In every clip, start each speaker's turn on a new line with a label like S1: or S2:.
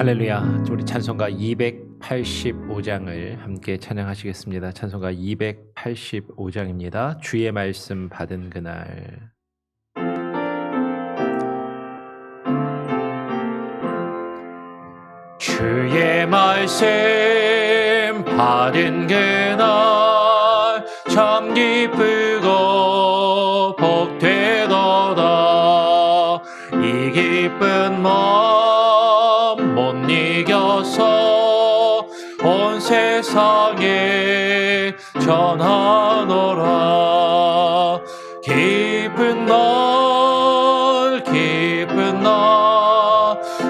S1: 할렐루야. 우리 찬송가 285장을 함께 찬양하시겠습니다. 찬송가 285장입니다. 주의 말씀 받은 그날. 주의 말씀 받은 그날 참 기쁘고 복되도다. 이 기쁜 마음 못 이겨서 온 세상에 전하노라. 기쁜 날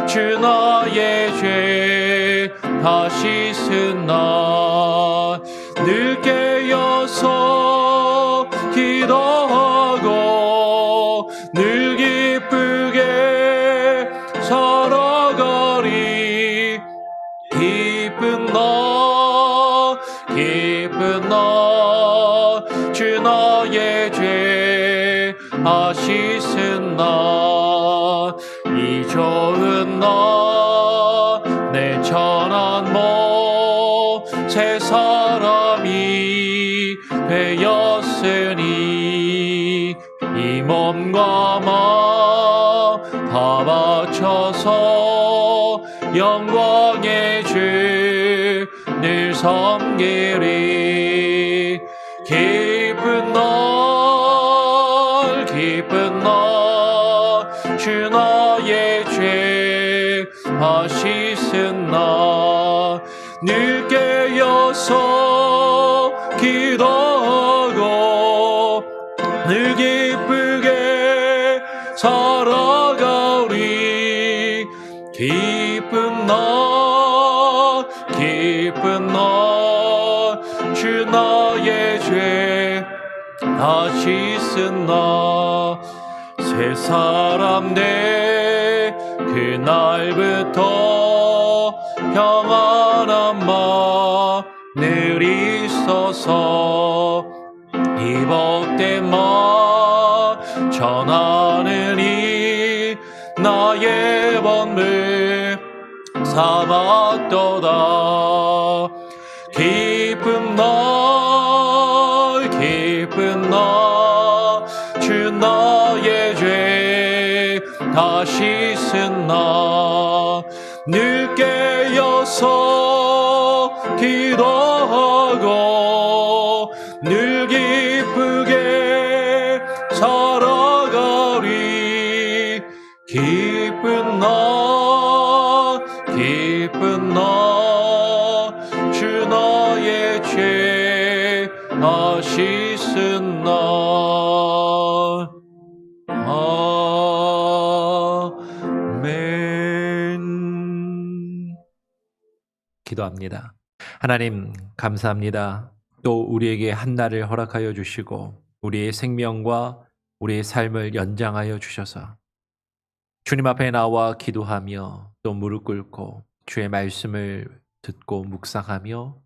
S1: 주 나의 죄 다시 쓴 날 늘 깨어서 기도하고 늘 기쁘게 살아가리. 기쁜 날 주 나의 죄 다시 쓴 날 이 좋은 날 내 천한 몸 새 사람이 되었으니 이 몸과 마음 다 바쳐서 영광의 주 늘 섬기리. 기쁜 날 주 나의 죄 다시 쓴 날 늘 깨어서 기도하고 늘 기쁘게 살아가리. 기쁜 날 주 나의 죄 다시 쓴 날 새 사람 돼 그날부터 평안한 마음 늘 있어서 이 복된 마음 전하느니 나의 번물 삼았도다. 기쁜 날 주 나의 죄 다시 쓴 날 늘 깨어서 기도하고 늘 기쁘게 살아가리. 기쁜 날 주 나의 죄 다시 쓴 날. 아멘. 기도합니다. 하나님 감사합니다. 또 우리에게 한 날을 허락하여 주시고 우리의 생명과 우리의 삶을 연장하여 주셔서 주님 앞에 나와 기도하며 또 무릎 꿇고 주의 말씀을 듣고 묵상하며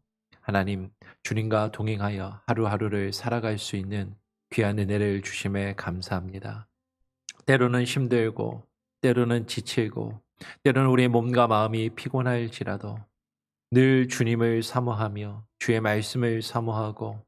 S1: 하나님 주님과 동행하여 하루하루를 살아갈 수 있는 귀한 은혜를 주심에 감사합니다. 때로는 힘들고 때로는 지치고 때로는 우리의 몸과 마음이 피곤할지라도 늘 주님을 사모하며 주의 말씀을 사모하고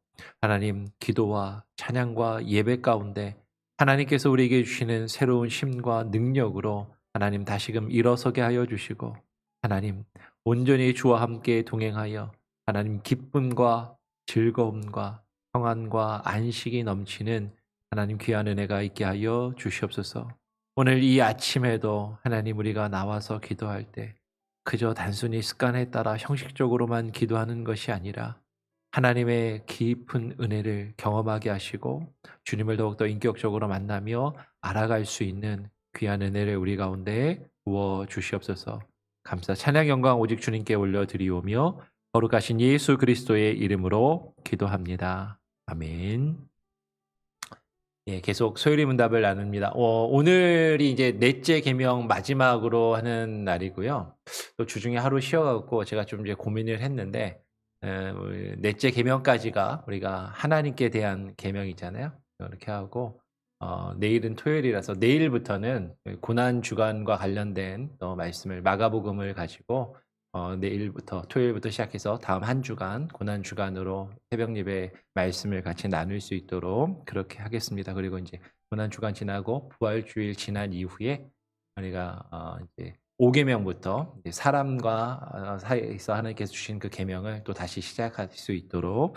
S1: 하나님 기도와 찬양과 예배 가운데 하나님께서 우리에게 주시는 새로운 힘과 능력으로 하나님 다시금 일어서게 하여 주시고 하나님 온전히 주와 함께 동행하여 하나님 기쁨과 즐거움과 평안과 안식이 넘치는 하나님 귀한 은혜가 있게 하여 주시옵소서. 오늘 이 아침에도 하나님 우리가 나와서 기도할 때 그저 단순히 습관에 따라 형식적으로만 기도하는 것이 아니라 하나님의 깊은 은혜를 경험하게 하시고 주님을 더욱더 인격적으로 만나며 알아갈 수 있는 귀한 은혜를 우리 가운데 부어 주시옵소서. 감사 찬양 영광 오직 주님께 올려드리오며 거룩하신 예수 그리스도의 이름으로 기도합니다. 아멘. 예, 계속 소요리 문답을 나눕니다. 오늘이 이제 넷째 계명 마지막으로 하는 날이고요. 또 주중에 하루 쉬어갖고 제가 좀 이제 고민을 했는데 넷째 계명까지가 우리가 하나님께 대한 계명이잖아요. 이렇게 하고 내일은 토요일이라서 내일부터는 고난 주간과 관련된 말씀을 마가복음을 가지고 내일부터 토요일부터 시작해서 다음 한 주간 고난 주간으로 새벽 예배 말씀을 같이 나눌 수 있도록 그렇게 하겠습니다. 그리고 이제 고난 주간 지나고 부활 주일 지난 이후에 우리가 이제 5계명부터 사람과 사이에서 하나님께서 주신 그 계명을 또 다시 시작할 수 있도록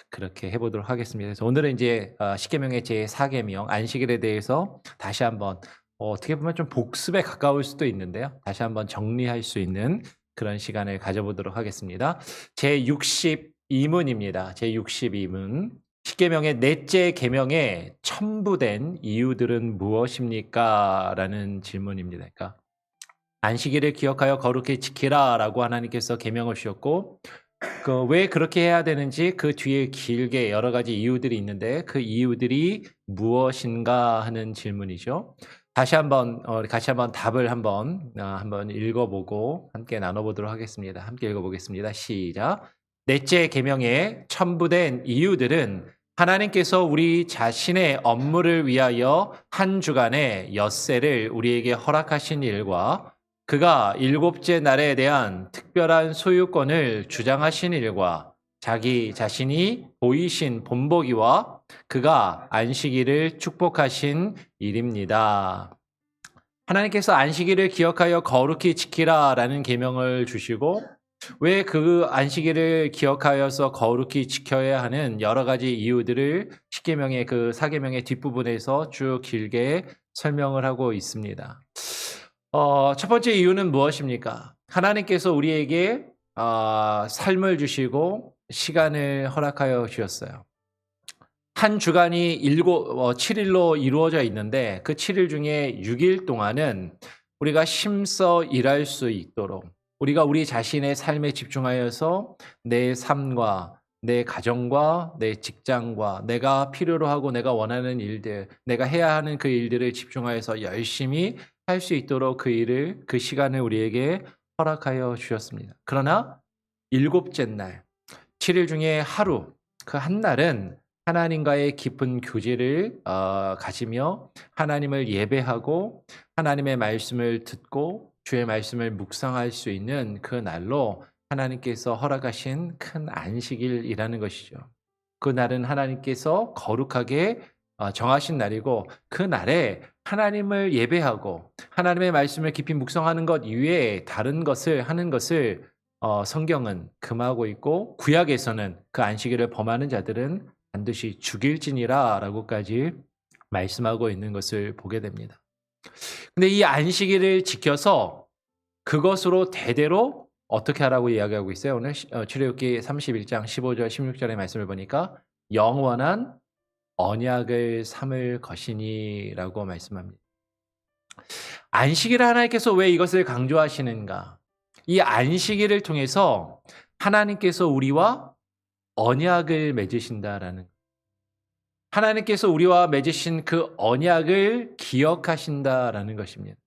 S1: 그렇게 해보도록 하겠습니다. 그래서 오늘은 이제 10계명의 제 4계명 안식일에 대해서 다시 한번 어떻게 보면 좀 복습에 가까울 수도 있는데요. 다시 한번 정리할 수 있는 그런 시간을 가져보도록 하겠습니다. 제 62문입니다. 제 62문. 10계명의 넷째 계명에 첨부된 이유들은 무엇입니까? 라는 질문입니다. 그러니까 안식일을 기억하여 거룩히 지키라라고 하나님께서 계명을 주셨고 왜 그렇게 해야 되는지 그 뒤에 길게 여러 가지 이유들이 있는데 그 이유들이 무엇인가 하는 질문이죠. 다시 한번 같이 한번 답을 한번 읽어보고 함께 나눠보도록 하겠습니다. 함께 읽어보겠습니다. 시작. 넷째 계명에 첨부된 이유들은 하나님께서 우리 자신의 업무를 위하여 한 주간의 엿새를 우리에게 허락하신 일과 그가 일곱째 날에 대한 특별한 소유권을 주장하신 일과 자기 자신이 보이신 본보기와 그가 안식일을 축복하신 일입니다. 하나님께서 안식일을 기억하여 거룩히 지키라라는 계명을 주시고 왜 그 안식일을 기억하여서 거룩히 지켜야 하는 여러 가지 이유들을 10계명의 그 4계명의 뒷부분에서 쭉 길게 설명을 하고 있습니다. 첫 번째 이유는 무엇입니까? 하나님께서 우리에게 삶을 주시고 시간을 허락하여 주셨어요. 한 주간이 7일로 이루어져 있는데 그 7일 중에 6일 동안은 우리가 힘써 일할 수 있도록 우리가 우리 자신의 삶에 집중하여서 내 삶과 내 가정과 내 직장과 내가 필요로 하고 내가 원하는 일들, 내가 해야 하는 그 일들을 집중하여서 열심히 할 수 있도록 그 시간을 우리에게 허락하여 주셨습니다. 그러나 7째 날, 7일 중에 하루, 그 한 날은 하나님과의 깊은 교제를 가지며 하나님을 예배하고 하나님의 말씀을 듣고 주의 말씀을 묵상할 수 있는 그 날로 하나님께서 허락하신 큰 안식일이라는 것이죠. 그 날은 하나님께서 거룩하게 정하신 날이고 그 날에 하나님을 예배하고 하나님의 말씀을 깊이 묵상하는 것 이외에 다른 것을 하는 것을 성경은 금하고 있고 구약에서는 그 안식일을 범하는 자들은 반드시 죽일지니라 라고까지 말씀하고 있는 것을 보게 됩니다. 근데 이 안식일을 지켜서 그것으로 대대로 어떻게 하라고 이야기하고 있어요? 오늘 출애굽기 31장 15절 16절의 말씀을 보니까 영원한 언약을 삼을 것이니라고 말씀합니다. 안식일 하나님께서 왜 이것을 강조하시는가? 이 안식일을 통해서 하나님께서 우리와 언약을 맺으신다라는 하나님께서 우리와 맺으신 그 언약을 기억하신다라는 것입니다.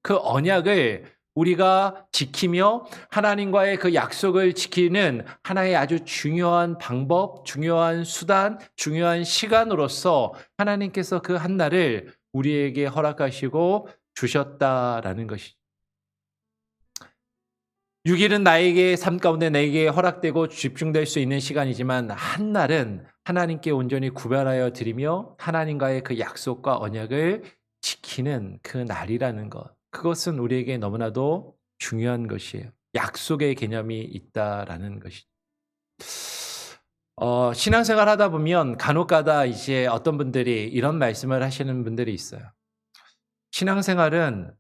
S1: 그 언약을 우리가 지키며 하나님과의 그 약속을 지키는 하나의 아주 중요한 방법, 중요한 수단, 중요한 시간으로서 하나님께서 그 한 날을 우리에게 허락하시고 주셨다라는 것이죠. 6일은 나에게 삶 가운데 내게 허락되고 집중될 수 있는 시간이지만 한 날은 하나님께 온전히 구별하여 드리며 하나님과의 그 약속과 언약을 지키는 그 날이라는 것. 그것은 우리에게 너무나도 중요한 것이에요. 약속의 개념이 있다라는 것이죠. 신앙생활 하다 보면 간혹가다 이제 어떤 분들이 이런 말씀을 하시는 분들이 있어요. 신앙생활은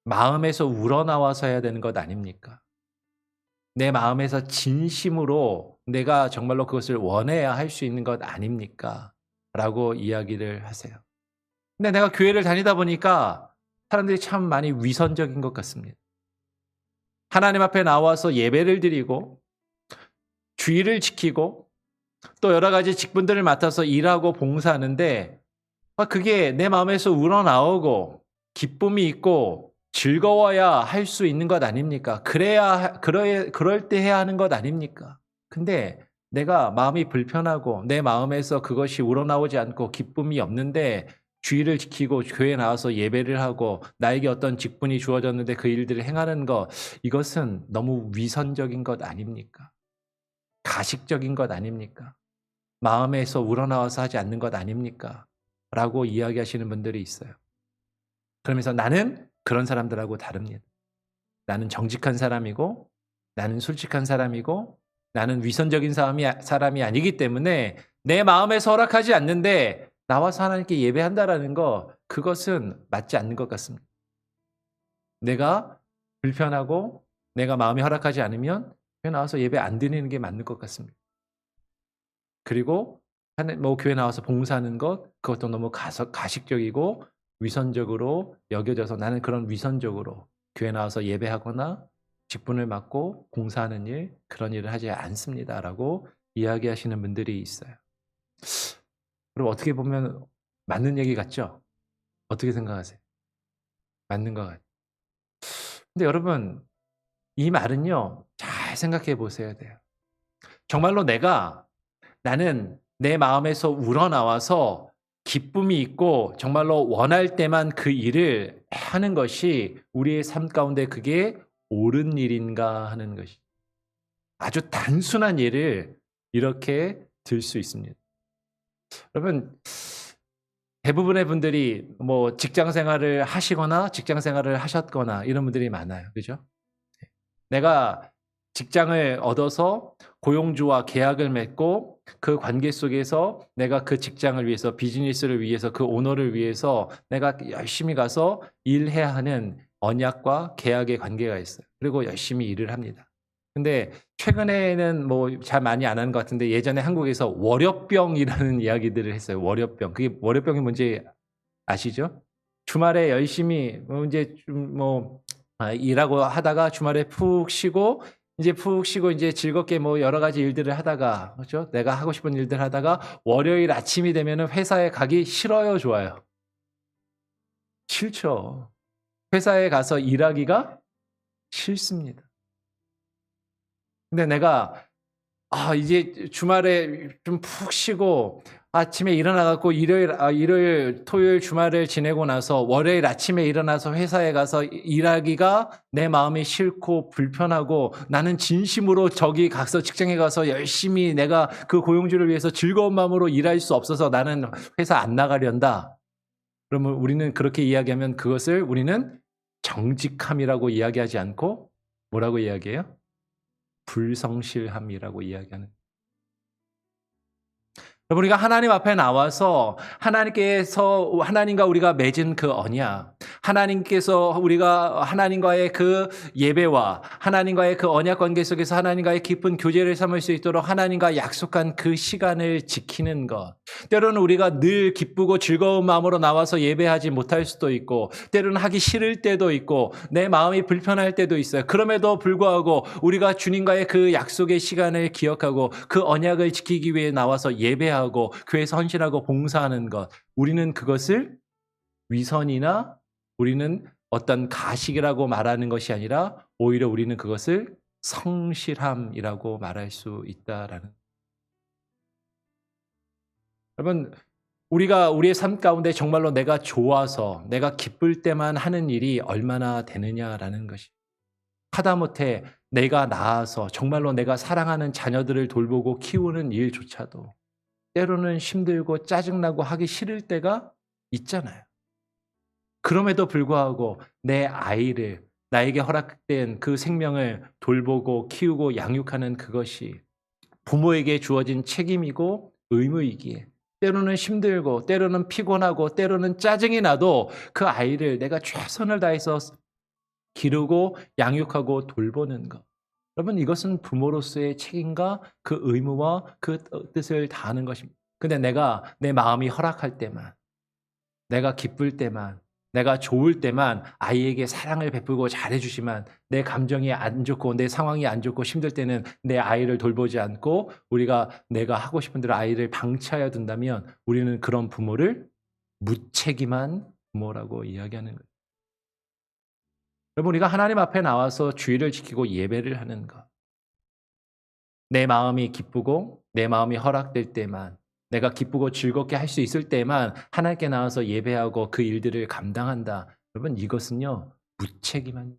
S1: 마음에서 우러나와서 해야 되는 것 아닙니까? 내 마음에서 진심으로 내가 정말로 그것을 원해야 할 수 있는 것 아닙니까? 라고 이야기를 하세요. 근데 내가 교회를 다니다 보니까 사람들이 참 많이 위선적인 것 같습니다. 하나님 앞에 나와서 예배를 드리고 주의를 지키고 또 여러 가지 직분들을 맡아서 일하고 봉사하는데 그게 내 마음에서 우러나오고 기쁨이 있고 즐거워야 할 수 있는 것 아닙니까? 그럴 때 해야 하는 것 아닙니까? 근데 내가 마음이 불편하고 내 마음에서 그것이 우러나오지 않고 기쁨이 없는데 주의를 지키고 교회에 나와서 예배를 하고 나에게 어떤 직분이 주어졌는데 그 일들을 행하는 것, 이것은 너무 위선적인 것 아닙니까? 가식적인 것 아닙니까? 마음에서 우러나와서 하지 않는 것 아닙니까? 라고 이야기하시는 분들이 있어요. 그러면서 나는 그런 사람들하고 다릅니다. 나는 정직한 사람이고, 나는 솔직한 사람이고, 나는 위선적인 사람이 아니기 때문에 내 마음에서 허락하지 않는데 나와서 하나님께 예배한다라는 거, 그것은 맞지 않는 것 같습니다. 내가 불편하고 내가 마음이 허락하지 않으면 교회 나와서 예배 안 드리는 게 맞는 것 같습니다. 그리고 교회 나와서 봉사하는 것, 그것도 너무 가식적이고 위선적으로 여겨져서 나는 그런 위선적으로 교회 나와서 예배하거나 직분을 맡고 봉사하는 일, 그런 일을 하지 않습니다라고 이야기하시는 분들이 있어요. 그럼 어떻게 보면 맞는 얘기 같죠? 어떻게 생각하세요? 맞는 것 같아요. 근데 여러분, 이 말은요, 잘 생각해 보셔야 돼요. 정말로 나는 내 마음에서 우러나와서 기쁨이 있고 정말로 원할 때만 그 일을 하는 것이 우리의 삶 가운데 그게 옳은 일인가 하는 것이 아주 단순한 예를 이렇게 들 수 있습니다. 여러분, 대부분의 분들이 뭐 직장 생활을 하시거나 직장 생활을 하셨거나 이런 분들이 많아요. 그죠? 내가 직장을 얻어서 고용주와 계약을 맺고 그 관계 속에서 내가 그 직장을 위해서 비즈니스를 위해서 그 오너를 위해서 내가 열심히 가서 일해야 하는 언약과 계약의 관계가 있어요. 그리고 열심히 일을 합니다. 근데 최근에는 뭐 잘 많이 안 하는 것 같은데 예전에 한국에서 월요병이라는 이야기들을 했어요. 월요병. 그게 월요병이 뭔지 아시죠? 주말에 열심히 이제 일하고 하다가 주말에 푹 쉬고 이제 즐겁게 뭐 여러 가지 일들을 하다가, 그렇죠? 내가 하고 싶은 일들 하다가 월요일 아침이 되면은 회사에 가기 싫어요, 좋아요? 싫죠. 회사에 가서 일하기가 싫습니다. 근데 내가 이제 주말에 좀 푹 쉬고 아침에 일어나 갖고 일요일, 토요일 주말을 지내고 나서 월요일 아침에 일어나서 회사에 가서 일하기가 내 마음이 싫고 불편하고 나는 진심으로 저기 가서 직장에 가서 열심히 내가 그 고용주를 위해서 즐거운 마음으로 일할 수 없어서 나는 회사 안 나가련다. 그러면 우리는 그렇게 이야기하면 그것을 우리는 정직함이라고 이야기하지 않고 뭐라고 이야기해요? 불성실함이라고 이야기하는. 여러분, 우리가 하나님 앞에 나와서 하나님과 우리가 맺은 그 언약, 우리가 하나님과의 그 예배와 하나님과의 그 언약 관계 속에서 하나님과의 깊은 교제를 삼을 수 있도록 하나님과 약속한 그 시간을 지키는 것. 때로는 우리가 늘 기쁘고 즐거운 마음으로 나와서 예배하지 못할 수도 있고, 때로는 하기 싫을 때도 있고, 내 마음이 불편할 때도 있어요. 그럼에도 불구하고 우리가 주님과의 그 약속의 시간을 기억하고 그 언약을 지키기 위해 나와서 예배하고 교회에서 헌신하고 봉사하는 것, 우리는 그것을 위선이나 우리는 어떤 가식이라고 말하는 것이 아니라 오히려 우리는 그것을 성실함이라고 말할 수 있다라는. 여러분, 우리가 우리의 삶 가운데 정말로 내가 좋아서 내가 기쁠 때만 하는 일이 얼마나 되느냐라는 것이, 하다못해 내가 나아서 정말로 내가 사랑하는 자녀들을 돌보고 키우는 일조차도 때로는 힘들고 짜증나고 하기 싫을 때가 있잖아요. 그럼에도 불구하고 내 아이를, 나에게 허락된 그 생명을 돌보고 키우고 양육하는 그것이 부모에게 주어진 책임이고 의무이기에 때로는 힘들고 때로는 피곤하고 때로는 짜증이 나도 그 아이를 내가 최선을 다해서 기르고 양육하고 돌보는 것. 여러분, 이것은 부모로서의 책임과 그 의무와 그 뜻을 다하는 것입니다. 근데 내가 내 마음이 허락할 때만, 내가 기쁠 때만, 내가 좋을 때만 아이에게 사랑을 베풀고 잘해주지만 내 감정이 안 좋고 내 상황이 안 좋고 힘들 때는 내 아이를 돌보지 않고 내가 하고 싶은 대로 아이를 방치하여 둔다면 우리는 그런 부모를 무책임한 부모라고 이야기하는 거예요. 여러분, 우리가 하나님 앞에 나와서 주의를 지키고 예배를 하는 것, 내 마음이 기쁘고 내 마음이 허락될 때만, 내가 기쁘고 즐겁게 할 수 있을 때만 하나님께 나와서 예배하고 그 일들을 감당한다. 여러분 이것은요 무책임한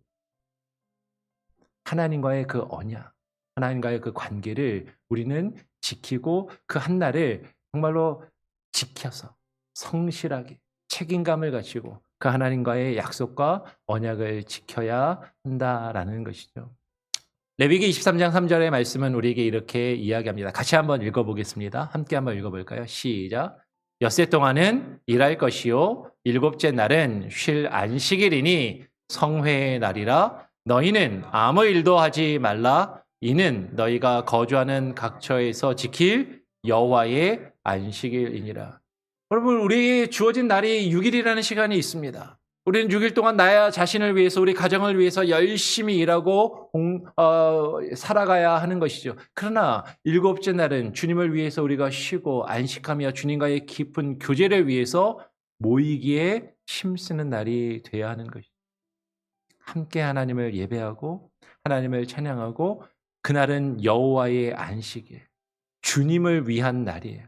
S1: 하나님과의 그 언약, 하나님과의 그 관계를 우리는 지키고 그 한날을 정말로 지켜서 성실하게 책임감을 가지고 그 하나님과의 약속과 언약을 지켜야 한다라는 것이죠. 레위기 23장 3절의 말씀은 우리에게 이렇게 이야기합니다. 같이 한번 읽어보겠습니다. 함께 한번 읽어볼까요? 시작. 엿새 동안은 일할 것이요 일곱째 날은 쉴 안식일이니 성회의 날이라. 너희는 아무 일도 하지 말라. 이는 너희가 거주하는 각처에서 지킬 여호와의 안식일이니라. 여러분 우리에게 주어진 날이 6일이라는 시간이 있습니다. 우리는 6일 동안 나 자신을 위해서 우리 가정을 위해서 열심히 일하고 살아가야 하는 것이죠. 그러나 일곱째 날은 주님을 위해서 우리가 쉬고 안식하며 주님과의 깊은 교제를 위해서 모이기에 힘쓰는 날이 되어야 하는 것이죠. 함께 하나님을 예배하고 하나님을 찬양하고 그날은 여호와의 안식일, 주님을 위한 날이에요.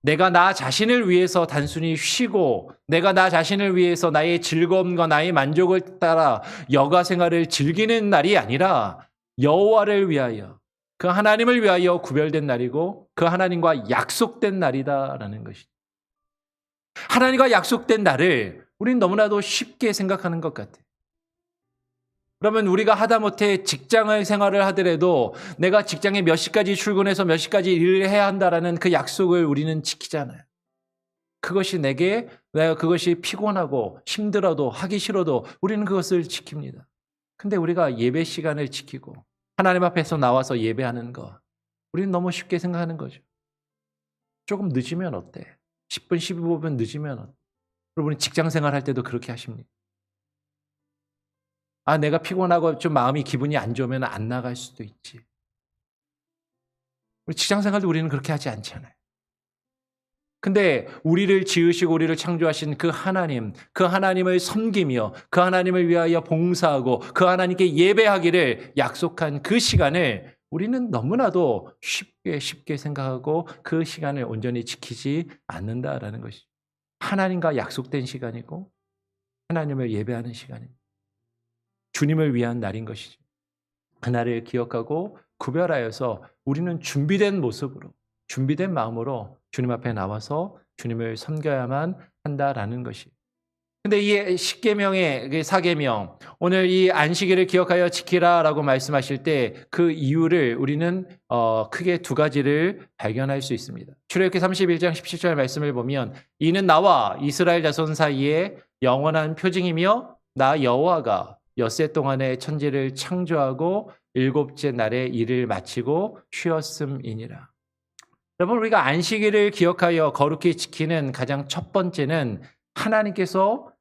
S1: 내가 나 자신을 위해서 단순히 쉬고 내가 나 자신을 위해서 나의 즐거움과 나의 만족을 따라 여가 생활을 즐기는 날이 아니라 여호와를 위하여 그 하나님을 위하여 구별된 날이고 그 하나님과 약속된 날이다라는 것이죠. 하나님과 약속된 날을 우리는 너무나도 쉽게 생각하는 것 같아요. 그러면 우리가 하다못해 직장을 생활을 하더라도 내가 직장에 몇 시까지 출근해서 몇 시까지 일을 해야 한다라는 그 약속을 우리는 지키잖아요. 그것이 내가 그것이 피곤하고 힘들어도 하기 싫어도 우리는 그것을 지킵니다. 근데 우리가 예배 시간을 지키고 하나님 앞에서 나와서 예배하는 거 우리는 너무 쉽게 생각하는 거죠. 조금 늦으면 어때? 10분, 15분 늦으면 어때? 여러분이 직장 생활할 때도 그렇게 하십니까? 내가 피곤하고 좀 마음이 기분이 안 좋으면 안 나갈 수도 있지. 우리 직장 생활도 우리는 그렇게 하지 않잖아요. 근데 우리를 지으시고 우리를 창조하신 그 하나님, 그 하나님을 섬기며 그 하나님을 위하여 봉사하고 그 하나님께 예배하기를 약속한 그 시간을 우리는 너무나도 쉽게 생각하고 그 시간을 온전히 지키지 않는다라는 것이죠. 하나님과 약속된 시간이고 하나님을 예배하는 시간입니다. 주님을 위한 날인 것이죠. 그날을 기억하고 구별하여서 우리는 준비된 모습으로 준비된 마음으로 주님 앞에 나와서 주님을 섬겨야만 한다라는 것이. 근데 이 십계명의 사계명 오늘 이 안식일을 기억하여 지키라라고 말씀하실 때 그 이유를 우리는 크게 두 가지를 발견할 수 있습니다. 출애굽기 31장 17절 말씀을 보면 이는 나와 이스라엘 자손 사이에 영원한 표징이며 나 여호와가 엿새 동안에 천지를 창조하고 일곱째 날에 일을 마치고 쉬었음이니라. 여러분 우리가 안식일을 기억하여 거룩히 지키는 가장 첫 번째는 하나님께서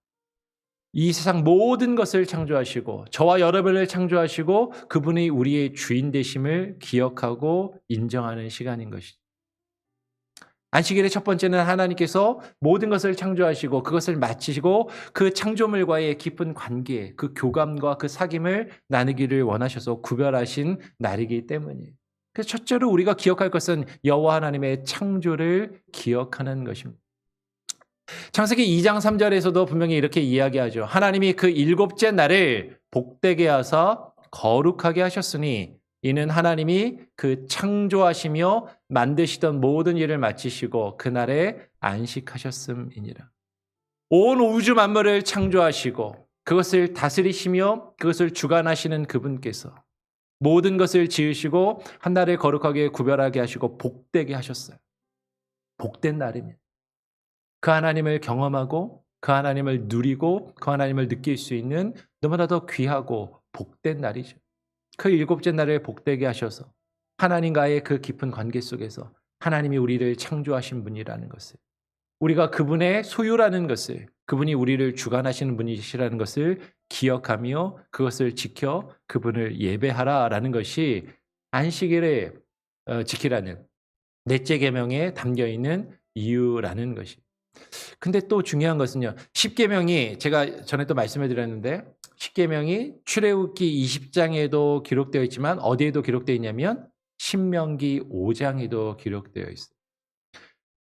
S1: 이 세상 모든 것을 창조하시고 저와 여러분을 창조하시고 그분이 우리의 주인 되심을 기억하고 인정하는 시간인 것이죠. 안식일의 첫 번째는 하나님께서 모든 것을 창조하시고 그것을 마치시고 그 창조물과의 깊은 관계, 그 교감과 그 사귐을 나누기를 원하셔서 구별하신 날이기 때문이에요. 그래서 첫째로 우리가 기억할 것은 여호와 하나님의 창조를 기억하는 것입니다. 창세기 2장 3절에서도 분명히 이렇게 이야기하죠. 하나님이 그 일곱째 날을 복되게 하사 거룩하게 하셨으니 이는 하나님이 그 창조하시며 만드시던 모든 일을 마치시고 그날에 안식하셨음이니라. 온 우주 만물을 창조하시고 그것을 다스리시며 그것을 주관하시는 그분께서 모든 것을 지으시고 한날을 거룩하게 구별하게 하시고 복되게 하셨어요. 복된 날입니다. 그 하나님을 경험하고 그 하나님을 누리고 그 하나님을 느낄 수 있는 너무나도 귀하고 복된 날이죠. 그 일곱째 날을 복되게 하셔서 하나님과의 그 깊은 관계 속에서 하나님이 우리를 창조하신 분이라는 것을 우리가 그분의 소유라는 것을 그분이 우리를 주관하시는 분이시라는 것을 기억하며 그것을 지켜 그분을 예배하라라는 것이 안식일을 지키라는 넷째 계명에 담겨있는 이유라는 것이. 근데 또 중요한 것은요. 10계명이 제가 전에 또 말씀해 드렸는데 10계명이 출애굽기 20장에도 기록되어 있지만 어디에도 기록되어 있냐면 신명기 5장에도 기록되어 있어요.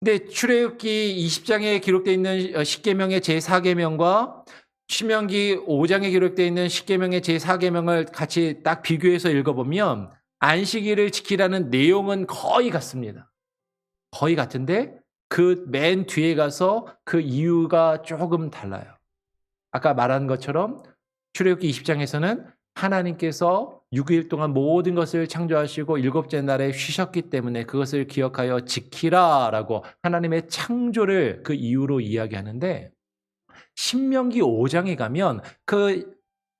S1: 근데 출애굽기 20장에 기록되어 있는 십계명의 제4계명과 신명기 5장에 기록되어 있는 십계명의 제4계명을 같이 딱 비교해서 읽어보면 안식일을 지키라는 내용은 거의 같습니다. 거의 같은데 그 맨 뒤에 가서 그 이유가 조금 달라요. 아까 말한 것처럼 출애굽기 20장에서는 하나님께서 6일 동안 모든 것을 창조하시고 일곱째 날에 쉬셨기 때문에 그것을 기억하여 지키라라고 하나님의 창조를 그 이유로 이야기하는데, 신명기 5장에 가면 그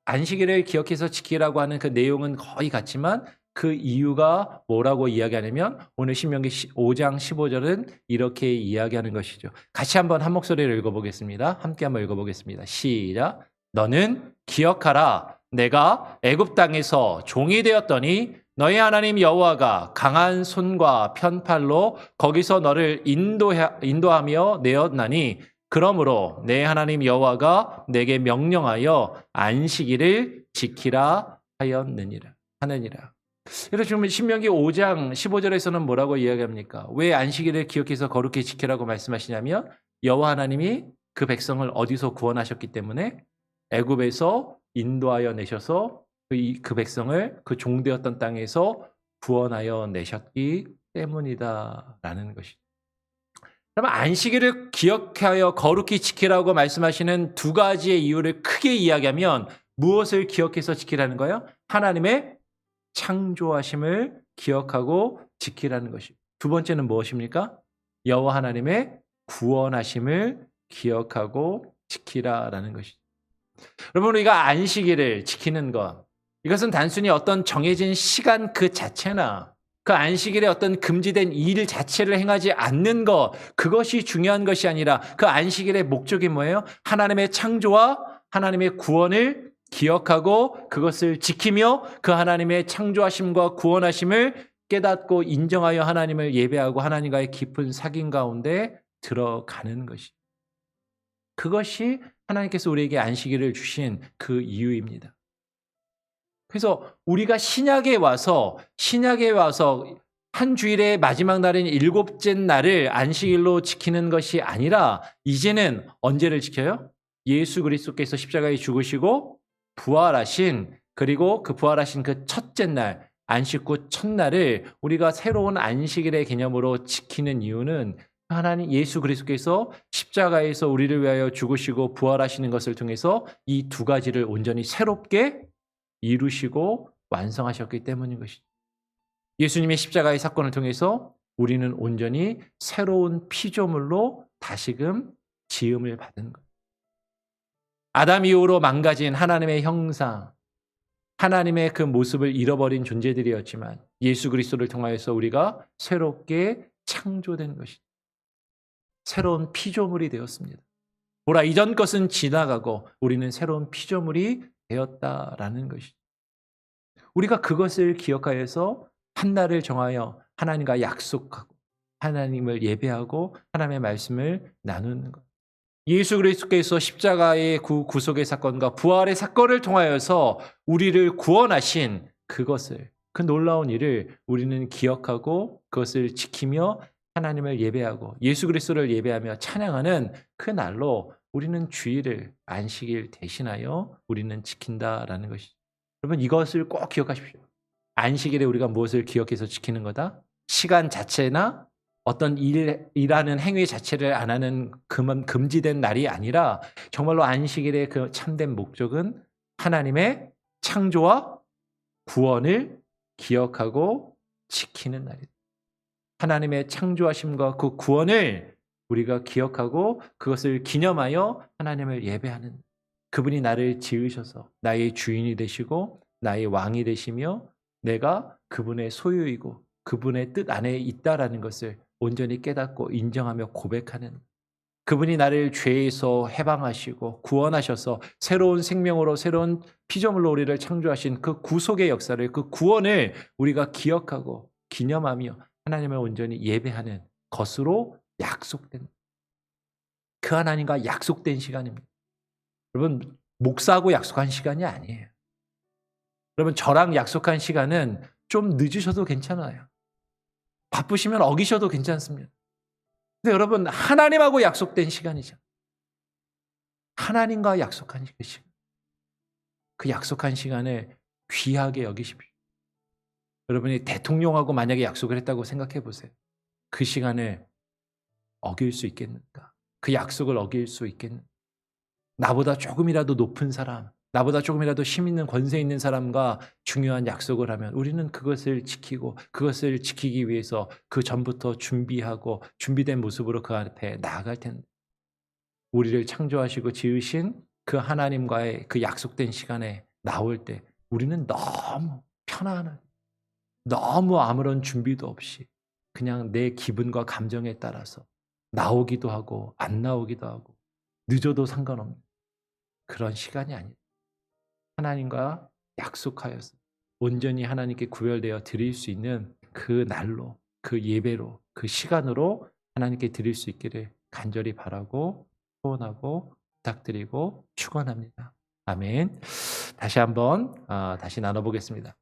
S1: 안식일을 기억해서 지키라고 하는 그 내용은 거의 같지만 그 이유가 뭐라고 이야기하냐면 오늘 신명기 5장 15절은 이렇게 이야기하는 것이죠. 같이 한번 한 목소리를 읽어보겠습니다. 함께 한번 읽어보겠습니다. 시작. 너는 기억하라. 내가 애굽 땅에서 종이 되었더니 너희 하나님 여호와가 강한 손과 편팔로 거기서 너를 인도하며 내었나니 그러므로 내 하나님 여호와가 내게 명령하여 안식일을 지키라 하였느니라. 그래서 지금 신명기 5장 15절에서는 뭐라고 이야기합니까? 왜 안식일을 기억해서 거룩히 지키라고 말씀하시냐면 여호와 하나님이 그 백성을 어디서 구원하셨기 때문에 애굽에서 인도하여 내셔서 그 백성을 그 종되었던 땅에서 구원하여 내셨기 때문이다라는 것이죠. 그러면 안식일을 기억하여 거룩히 지키라고 말씀하시는 두 가지의 이유를 크게 이야기하면 무엇을 기억해서 지키라는 거예요? 하나님의 창조하심을 기억하고 지키라는 것이죠. 두 번째는 무엇입니까? 여호와 하나님의 구원하심을 기억하고 지키라라는 것이죠. 여러분, 우리가 안식일을 지키는 것, 이것은 단순히 어떤 정해진 시간 그 자체나 그 안식일에 어떤 금지된 일 자체를 행하지 않는 것, 그것이 중요한 것이 아니라 그 안식일의 목적이 뭐예요? 하나님의 창조와 하나님의 구원을 기억하고 그것을 지키며 그 하나님의 창조하심과 구원하심을 깨닫고 인정하여 하나님을 예배하고 하나님과의 깊은 사귐 가운데 들어가는 것이, 그것이 하나님께서 우리에게 안식일을 주신 그 이유입니다. 그래서 우리가 신약에 와서 한 주일의 마지막 날인 일곱째 날을 안식일로 지키는 것이 아니라 이제는 언제를 지켜요? 예수 그리스도께서 십자가에 죽으시고 부활하신, 그리고 그 부활하신 그 첫째 날, 안식구 첫날을 우리가 새로운 안식일의 개념으로 지키는 이유는 하나님 예수 그리스도께서 십자가에서 우리를 위하여 죽으시고 부활하시는 것을 통해서 이 두 가지를 온전히 새롭게 이루시고 완성하셨기 때문인 것이죠. 예수님의 십자가의 사건을 통해서 우리는 온전히 새로운 피조물로 다시금 지음을 받은 것. 아담 이후로 망가진 하나님의 형상, 하나님의 그 모습을 잃어버린 존재들이었지만 예수 그리스도를 통하여서 우리가 새롭게 창조된 것이죠. 새로운 피조물이 되었습니다. 보라, 이전 것은 지나가고 우리는 새로운 피조물이 되었다라는 것이죠. 우리가 그것을 기억하여서 한 날을 정하여 하나님과 약속하고 하나님을 예배하고 하나님의 말씀을 나누는 것. 예수 그리스도께서 십자가의 구속의 사건과 부활의 사건을 통하여서 우리를 구원하신 그것을, 그 놀라운 일을 우리는 기억하고 그것을 지키며 하나님을 예배하고 예수 그리스도를 예배하며 찬양하는 그 날로 우리는 주일을 안식일 대신하여 우리는 지킨다라는 것이죠. 여러분, 이것을 꼭 기억하십시오. 안식일에 우리가 무엇을 기억해서 지키는 거다? 시간 자체나 어떤 일하는 행위 자체를 안 하는 금지된 날이 아니라 정말로 안식일의 그 참된 목적은 하나님의 창조와 구원을 기억하고 지키는 날이다. 하나님의 창조하심과 그 구원을 우리가 기억하고 그것을 기념하여 하나님을 예배하는, 그분이 나를 지으셔서 나의 주인이 되시고 나의 왕이 되시며 내가 그분의 소유이고 그분의 뜻 안에 있다라는 것을 온전히 깨닫고 인정하며 고백하는, 그분이 나를 죄에서 해방하시고 구원하셔서 새로운 생명으로 새로운 피조물로 우리를 창조하신 그 구속의 역사를, 그 구원을 우리가 기억하고 기념하며 하나님을 온전히 예배하는 것으로 약속된, 그 하나님과 약속된 시간입니다. 여러분, 목사하고 약속한 시간이 아니에요. 여러분, 저랑 약속한 시간은 좀 늦으셔도 괜찮아요. 바쁘시면 어기셔도 괜찮습니다. 근데 여러분, 하나님하고 약속된 시간이죠. 하나님과 약속한 그 시간. 그 약속한 시간을 귀하게 여기십시오. 여러분이 대통령하고 만약에 약속을 했다고 생각해 보세요. 그 시간을 어길 수 있겠는가? 그 약속을 어길 수 있겠는가? 나보다 조금이라도 높은 사람, 나보다 조금이라도 힘 있는 권세 있는 사람과 중요한 약속을 하면 우리는 그것을 지키고 그것을 지키기 위해서 그 전부터 준비하고 준비된 모습으로 그 앞에 나아갈 텐데, 우리를 창조하시고 지으신 그 하나님과의 그 약속된 시간에 나올 때 우리는 너무 편안한, 너무 아무런 준비도 없이 그냥 내 기분과 감정에 따라서 나오기도 하고 안 나오기도 하고 늦어도 상관없는 그런 시간이 아니다. 하나님과 약속하여서 온전히 하나님께 구별되어 드릴 수 있는 그 날로, 그 예배로, 그 시간으로 하나님께 드릴 수 있기를 간절히 바라고 소원하고 부탁드리고 축원합니다. 아멘. 다시 한번 다시 나눠보겠습니다.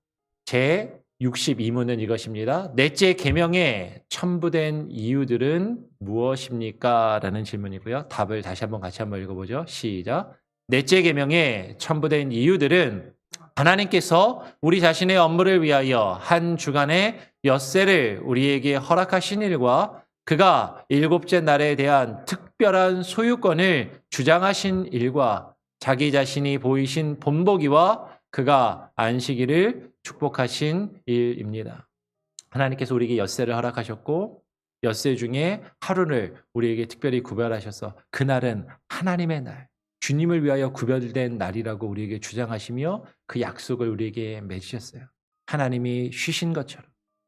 S1: 제 62문은 이것입니다. 넷째 계명에 첨부된 이유들은 무엇입니까? 라는 질문이고요. 답을 다시 한번 같이 한번 읽어보죠. 시작. 넷째 계명에 첨부된 이유들은 하나님께서 우리 자신의 업무를 위하여 한 주간의 엿새를 우리에게 허락하신 일과 그가 일곱째 날에 대한 특별한 소유권을 주장하신 일과 자기 자신이 보이신 본보기와 그가 안식일을 축복하신 일입니다. 하나님께서 우리에게 엿새를 허락하셨고 엿새 중에 하루를 우리에게 특별히 구별하셔서 그날은 하나님의 날, 주님을 위하여 구별된 날이라고 우리에게 주장하시며 그 약속을 우리에게 맺으셨어요. 하나님이 쉬신 것처럼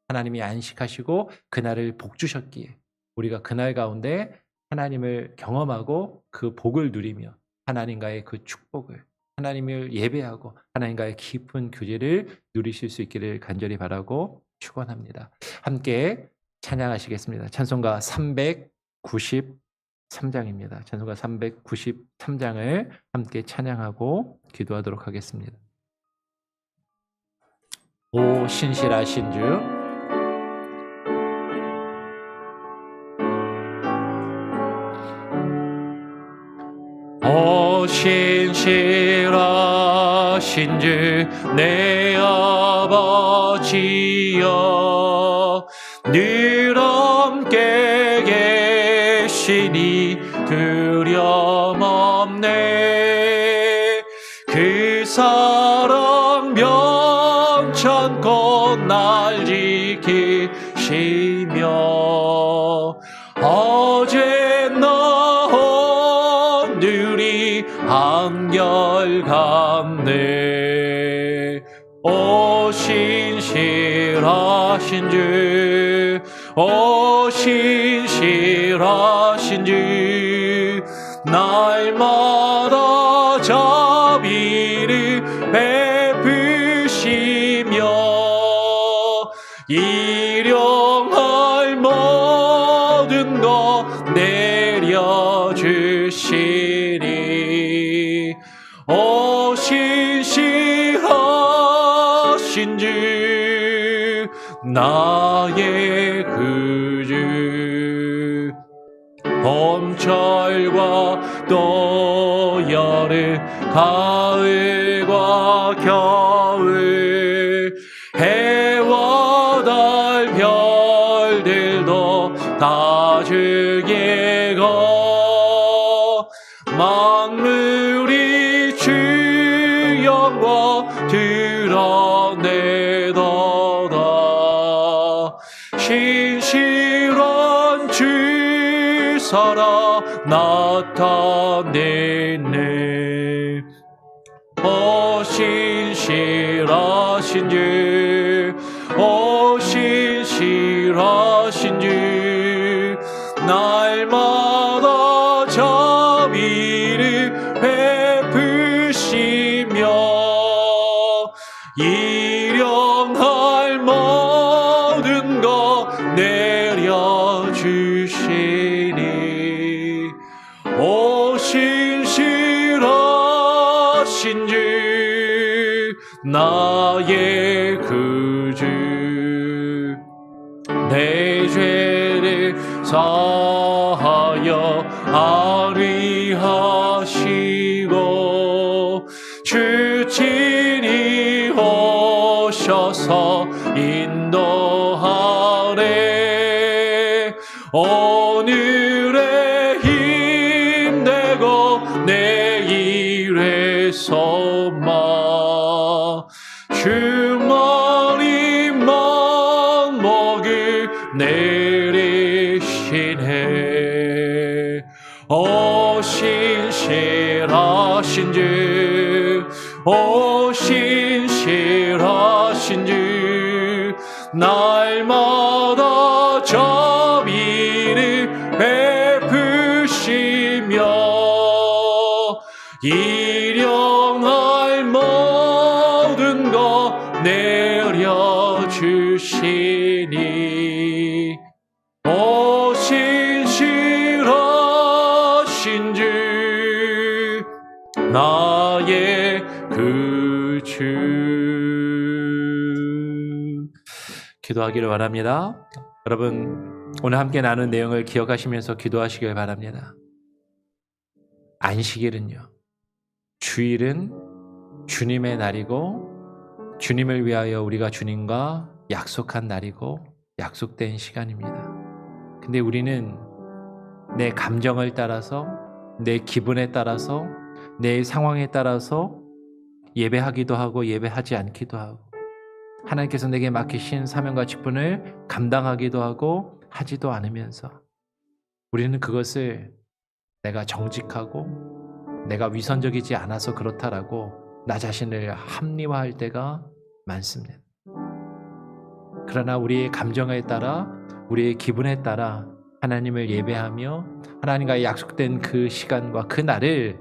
S1: 하나님이 안식하시고 그날을 복 주셨기에 우리가 그날 가운데 하나님을 경험하고 그 복을 누리며 하나님과의 그 축복을, 하나님을 예배하고 하나님과의 깊은 교제를 누리실 수 있기를 간절히 바라고 축원합니다. 함께 찬양하시겠습니다. 찬송가 393장입니다. 찬송가 393장을 함께 찬양하고 기도하도록 하겠습니다. 오 신실하신 주, 오 신실하신 주 내 아버지여, 늘 함께 계시니 두려움 없네. 그 사랑 명천껏 날 지키시며 어제나 오늘이 한결같네. 오 신실하신 주, 오 신실하신 주, 날마다 자비를 베푸시며 일용할 모든 것 내려주시니 오 신실하신 주 나의 구주. 봄철과 또 여름, 가을과 겨울, 해와 달 별들도 다 주의 것, 만물이 주 영광 드러내도다. 신실한 주 살아 나타내네. 오 신실하신 주, 오 신실하신 주, 날마다 자비를 베푸시며 일용할 모든 것 내려주시니 오 신실하신 주 나의 구주. 내 죄를 역사하여 아리하시고 주 친히 오셔서 인도하네. 오늘의 힘내고 내일의 소망 주머니만 목을 내리시네. 오 신실하신 주, 오 신실하신 주, 날마다 자비를 베푸시며 일용할 모든 것 내려주시니. 오 신실하신 주, 나의 구주. 기도하기를 바랍니다. 여러분, 오늘 함께 나눈 내용을 기억하시면서 기도하시길 바랍니다. 안식일은요, 주일은 주님의 날이고 주님을 위하여 우리가 주님과 약속한 날이고 약속된 시간입니다. 근데 우리는 내 감정을 따라서, 내 기분에 따라서, 내 상황에 따라서 예배하기도 하고 예배하지 않기도 하고, 하나님께서 내게 맡기신 사명과 직분을 감당하기도 하고 하지도 않으면서 우리는 그것을 내가 정직하고 내가 위선적이지 않아서 그렇다라고 나 자신을 합리화할 때가 많습니다. 그러나 우리의 감정에 따라, 우리의 기분에 따라 하나님을 예배하며 하나님과의 약속된 그 시간과 그 날을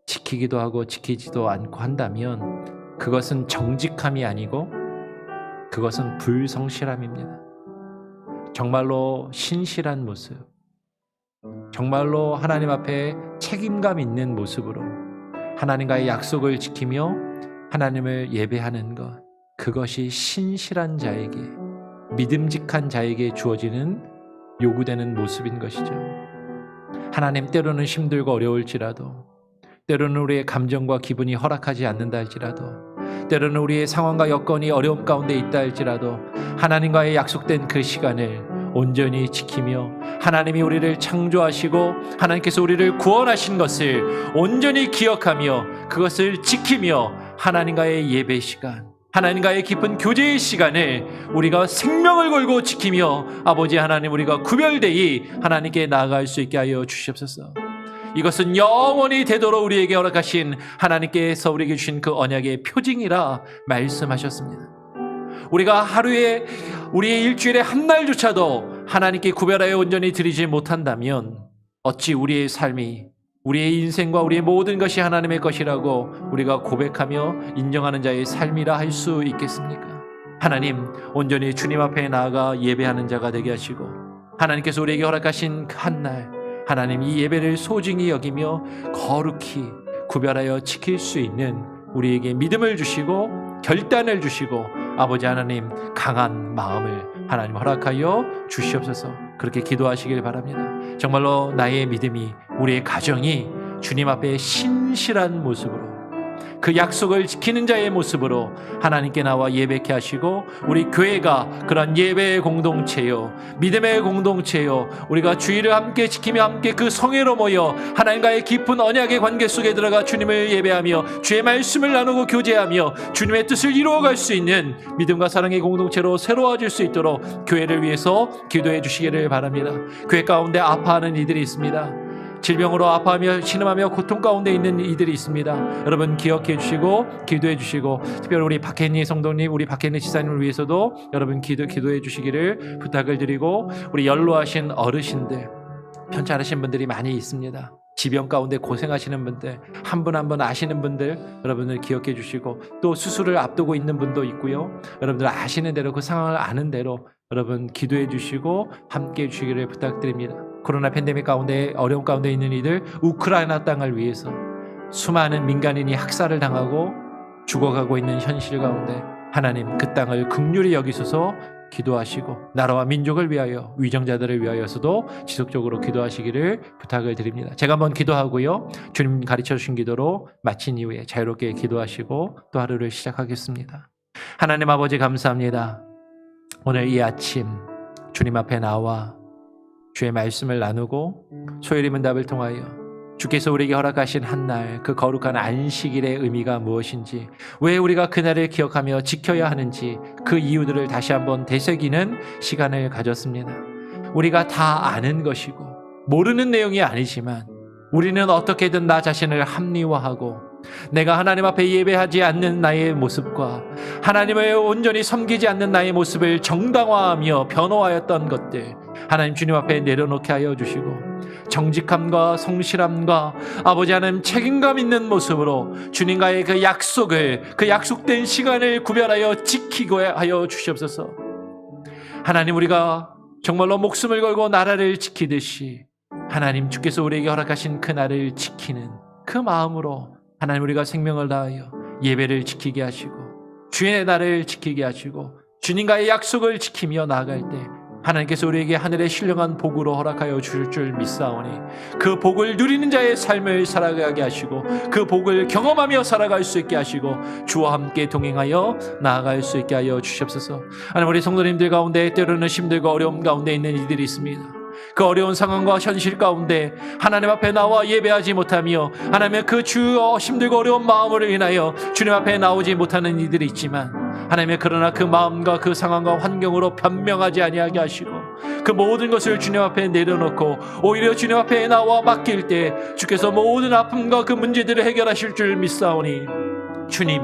S1: 지키기도 하고 지키지도 않고 한다면 그것은 정직함이 아니고 그것은 불성실함입니다. 정말로 신실한 모습, 정말로 하나님 앞에 책임감 있는 모습으로 하나님과의 약속을 지키며 하나님을 예배하는 것, 그것이 신실한 자에게, 믿음직한 자에게 주어지는 요구되는 모습인 것이죠. 하나님, 때로는 힘들고 어려울지라도, 때로는 우리의 감정과 기분이 허락하지 않는다 할지라도, 때로는 우리의 상황과 여건이 어려움 가운데 있다 할지라도 하나님과의 약속된 그 시간을 온전히 지키며 하나님이 우리를 창조하시고 하나님께서 우리를 구원하신 것을 온전히 기억하며 그것을 지키며 하나님과의 예배 시간, 하나님과의 깊은 교제의 시간을 우리가 생명을 걸고 지키며 아버지 하나님, 우리가 구별되이 하나님께 나아갈 수 있게 하여 주시옵소서. 이것은 영원히 되도록 우리에게 허락하신 하나님께서 우리에게 주신 그 언약의 표징이라 말씀하셨습니다. 우리가 하루에, 우리의 일주일에 한 날조차도 하나님께 구별하여 온전히 드리지 못한다면 어찌 우리의 삶이, 우리의 인생과 우리의 모든 것이 하나님의 것이라고 우리가 고백하며 인정하는 자의 삶이라 할 수 있겠습니까? 하나님, 온전히 주님 앞에 나아가 예배하는 자가 되게 하시고 하나님께서 우리에게 허락하신 그 한 날, 하나님 이 예배를 소중히 여기며 거룩히 구별하여 지킬 수 있는 우리에게 믿음을 주시고 결단을 주시고 아버지 하나님 강한 마음을 하나님 허락하여 주시옵소서. 그렇게 기도하시길 바랍니다. 정말로 나의 믿음이, 우리의 가정이 주님 앞에 신실한 모습으로, 그 약속을 지키는 자의 모습으로 하나님께 나와 예배케 하시고 우리 교회가 그런 예배의 공동체요, 믿음의 공동체요, 우리가 주일을 함께 지키며 함께 그 성회로 모여 하나님과의 깊은 언약의 관계 속에 들어가 주님을 예배하며 주의 말씀을 나누고 교제하며 주님의 뜻을 이루어갈 수 있는 믿음과 사랑의 공동체로 새로워질 수 있도록 교회를 위해서 기도해 주시기를 바랍니다. 교회 가운데 아파하는 이들이 있습니다. 질병으로 아파하며 신음하며 고통 가운데 있는 이들이 있습니다. 여러분 기억해 주시고 기도해 주시고, 특별히 우리 박혜니 성도님, 우리 박혜니 지사님을 위해서도 여러분 기도해 주시기를 부탁을 드리고, 우리 연로하신 어르신들, 편찮으신 분들이 많이 있습니다. 지병 가운데 고생하시는 분들, 한 분 한 분 아시는 분들 여러분을 기억해 주시고, 또 수술을 앞두고 있는 분도 있고요. 여러분들 아시는 대로, 그 상황을 아는 대로 여러분 기도해 주시고 함께 해 주시기를 부탁드립니다. 코로나 팬데믹 가운데, 어려움 가운데 있는 이들, 우크라이나 땅을 위해서 수많은 민간인이 학살을 당하고 죽어가고 있는 현실 가운데 하나님 그 땅을 긍휼히 여기소서 기도하시고 나라와 민족을 위하여 위정자들을 위하여서도 지속적으로 기도하시기를 부탁을 드립니다. 제가 한번 기도하고요. 주님 가르쳐 주신 기도로 마친 이후에 자유롭게 기도하시고 또 하루를 시작하겠습니다. 하나님 아버지 감사합니다. 오늘 이 아침 주님 앞에 나와 주의 말씀을 나누고 소요리 문답을 통하여 주께서 우리에게 허락하신 한날 그 거룩한 안식일의 의미가 무엇인지, 왜 우리가 그날을 기억하며 지켜야 하는지 그 이유들을 다시 한번 되새기는 시간을 가졌습니다. 우리가 다 아는 것이고 모르는 내용이 아니지만 우리는 어떻게든 나 자신을 합리화하고 내가 하나님 앞에 예배하지 않는 나의 모습과 하나님을 온전히 섬기지 않는 나의 모습을 정당화하며 변호하였던 것들, 하나님 주님 앞에 내려놓게 하여 주시고 정직함과 성실함과 아버지 하나님 책임감 있는 모습으로 주님과의 그 약속을, 그 약속된 시간을 구별하여 지키고 하여 주시옵소서. 하나님, 우리가 정말로 목숨을 걸고 나라를 지키듯이 하나님 주께서 우리에게 허락하신 그 날을 지키는 그 마음으로 하나님 우리가 생명을 다하여 예배를 지키게 하시고 주의 날을 지키게 하시고 주님과의 약속을 지키며 나아갈 때 하나님께서 우리에게 하늘의 신령한 복으로 허락하여 주실 줄 믿사오니 그 복을 누리는 자의 삶을 살아가게 하시고 그 복을 경험하며 살아갈 수 있게 하시고 주와 함께 동행하여 나아갈 수 있게 하여 주시옵소서. 하나님, 우리 성도님들 가운데 때로는 힘들고 어려움 가운데 있는 이들이 있습니다. 그 어려운 상황과 현실 가운데 하나님 앞에 나와 예배하지 못하며 하나님의 그 주여 힘들고 어려운 마음으로 인하여 주님 앞에 나오지 못하는 이들이 있지만 하나님의 그러나 그 마음과 그 상황과 환경으로 변명하지 아니하게 하시고 그 모든 것을 주님 앞에 내려놓고 오히려 주님 앞에 나와 맡길 때 주께서 모든 아픔과 그 문제들을 해결하실 줄 믿사오니 주님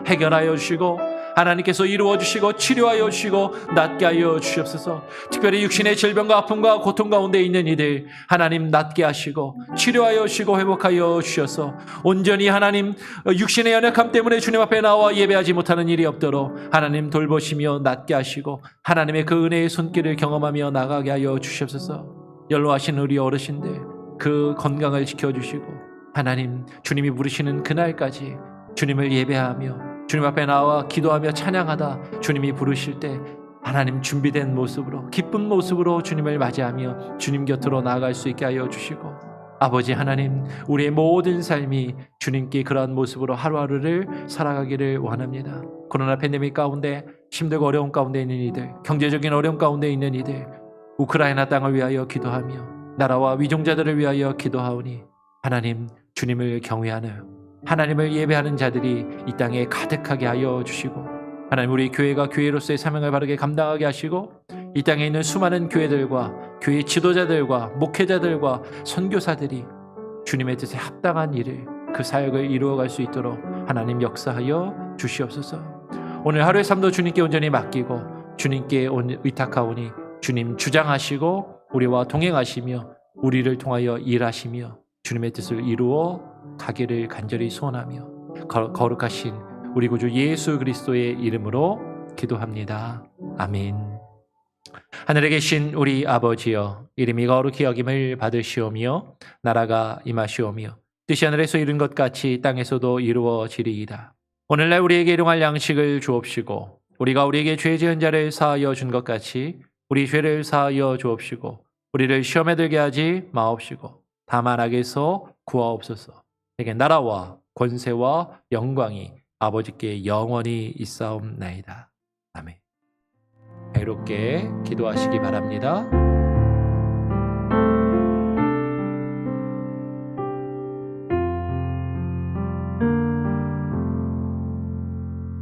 S1: 해결하여 주시고 하나님께서 이루어 주시고 치료하여 주시고 낫게 하여 주시옵소서. 특별히 육신의 질병과 아픔과 고통 가운데 있는 이들 하나님 낫게 하시고 치료하여 주시고 회복하여 주셔서 온전히 하나님 육신의 연약함 때문에 주님 앞에 나와 예배하지 못하는 일이 없도록 하나님 돌보시며 낫게 하시고 하나님의 그 은혜의 손길을 경험하며 나가게 하여 주시옵소서. 연로하신 우리 어르신들 그 건강을 지켜주시고 하나님 주님이 부르시는 그날까지 주님을 예배하며 주님 앞에 나와 기도하며 찬양하다 주님이 부르실 때 하나님 준비된 모습으로 기쁜 모습으로 주님을 맞이하며 주님 곁으로 나아갈 수 있게 하여 주시고 아버지 하나님 우리의 모든 삶이 주님께 그러한 모습으로 하루하루를 살아가기를 원합니다. 코로나 팬데믹 가운데 힘들고 어려움 가운데 있는 이들, 경제적인 어려움 가운데 있는 이들, 우크라이나 땅을 위하여 기도하며 나라와 위종자들을 위하여 기도하오니 하나님 주님을 경외하는 하나님을 예배하는 자들이 이 땅에 가득하게 하여 주시고 하나님 우리 교회가 교회로서의 사명을 바르게 감당하게 하시고 이 땅에 있는 수많은 교회들과 교회 지도자들과 목회자들과 선교사들이 주님의 뜻에 합당한 일을 그 사역을 이루어갈 수 있도록 하나님 역사하여 주시옵소서. 오늘 하루의 삶도 주님께 온전히 맡기고 주님께 의탁하오니 주님 주장하시고 우리와 동행하시며 우리를 통하여 일하시며 주님의 뜻을 이루어 가기를 간절히 소원하며 거룩하신 우리 구주 예수 그리스도의 이름으로 기도합니다. 아멘. 하늘에 계신 우리 아버지여, 이름이 거룩히 여김을 받으시오며 나라가 임하시오며 뜻이 하늘에서 이룬 것 같이 땅에서도 이루어지리이다. 오늘날 우리에게 일용할 양식을 주옵시고 우리가 우리에게 죄 지은 자를 사하여 준 것 같이 우리 죄를 사하여 주옵시고 우리를 시험에 들게 하지 마옵시고 다만 악에서 구하옵소서. 내게 나라와 권세와 영광이 아버지께 영원히 있사옵나이다. 아멘. 자유롭게 기도하시기 바랍니다.